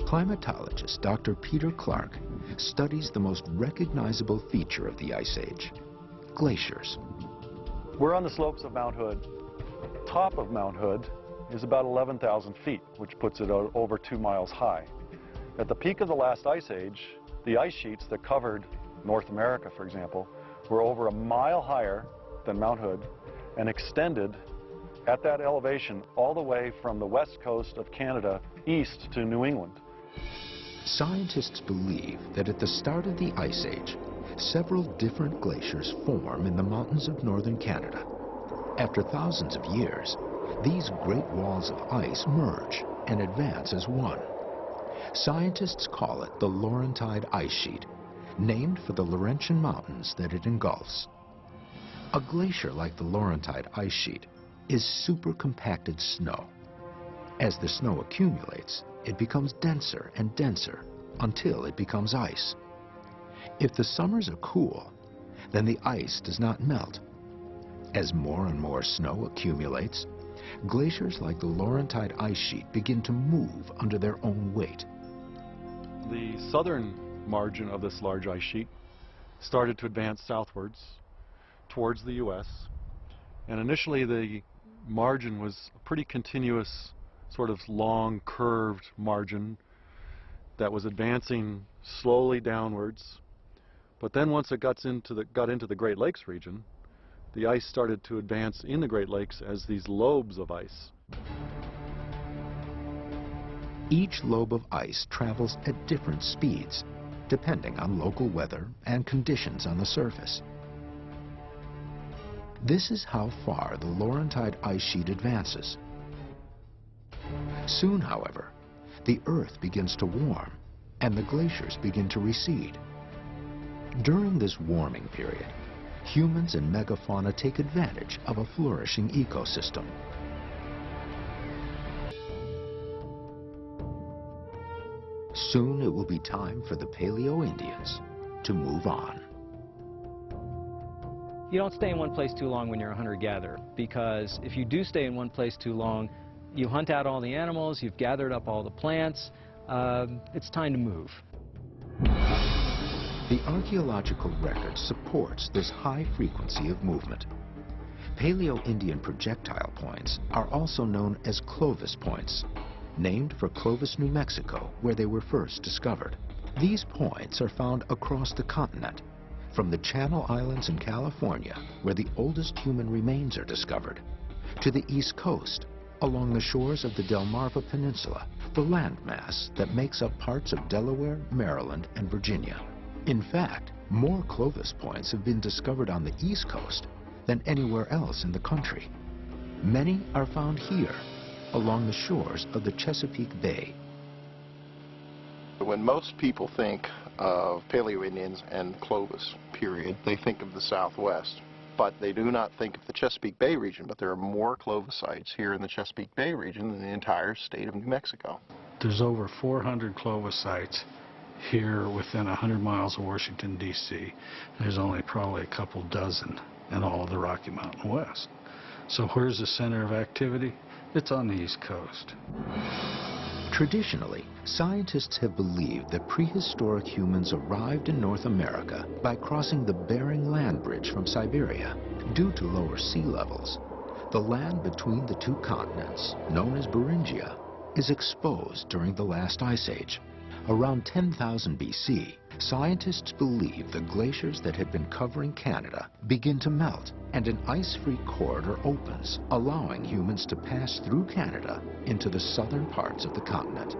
Climatologist Dr. Peter Clark studies the most recognizable feature of the Ice Age: glaciers. We're on the slopes of Mount Hood. Top of Mount Hood is about 11,000 feet, which puts it over 2 miles high. At the peak of the last ice age, the ice sheets that covered North America, for example, were over 1 mile higher than Mount Hood and extended at that elevation all the way from the west coast of Canada east to New England. Scientists believe that at the start of the Ice Age, several different glaciers form in the mountains of northern Canada. After thousands of years, these great walls of ice merge and advance as one. Scientists call it the Laurentide Ice Sheet, named for the Laurentian mountains that it engulfs. A glacier like the Laurentide Ice Sheet is supercompacted snow. As the snow accumulates, it becomes denser and denser until it becomes ice. If the summers are cool, then the ice does not melt. As more and more snow accumulates, glaciers like the Laurentide Ice Sheet begin to move under their own weight. The southern margin of this large ice sheet started to advance southwards towards the U.S. And initially the margin was a pretty continuous, sort of long curved margin that was advancing slowly downwards. But then once it got into the Great Lakes region, the ice started to advance in the Great Lakes as these lobes of ice. Each lobe of ice travels at different speeds, depending on local weather and conditions on the surface. This is how far the Laurentide Ice Sheet advances. Soon, however, the Earth begins to warm and the glaciers begin to recede. During this warming period, humans and megafauna take advantage of a flourishing ecosystem. Soon it will be time for the Paleo-Indians to move on. You don't stay in one place too long when you're a hunter-gatherer, because if you do stay in one place too long, you hunt out all the animals, you've gathered up all the plants, it's time to move. The archaeological record supports this high frequency of movement. Paleo-Indian projectile points are also known as Clovis points, named for Clovis, New Mexico, where they were first discovered. These points are found across the continent, from the Channel Islands in California, where the oldest human remains are discovered, to the East Coast, along the shores of the Delmarva Peninsula, the landmass that makes up parts of Delaware, Maryland, and Virginia. In fact, more Clovis points have been discovered on the East Coast than anywhere else in the country. Many are found here, along the shores of the Chesapeake Bay. When most people think of Paleo-Indians and Clovis period, they think of the Southwest, but they do not think of the Chesapeake Bay region. But there are more Clovis sites here in the Chesapeake Bay region than the entire state of New Mexico. There's over 400 Clovis sites here within 100 miles of Washington, D.C. There's only probably a couple dozen in all of the Rocky Mountain West. So where's the center of activity? It's on the East Coast. Traditionally, scientists have believed that prehistoric humans arrived in North America by crossing the Bering land bridge from Siberia. Due to lower sea levels, the land between the two continents, known as beringia, is exposed during the last ice age. Around 10,000 BC, scientists believe the glaciers that had been covering Canada begin to melt and an ice-free corridor opens, allowing humans to pass through Canada into the southern parts of the continent.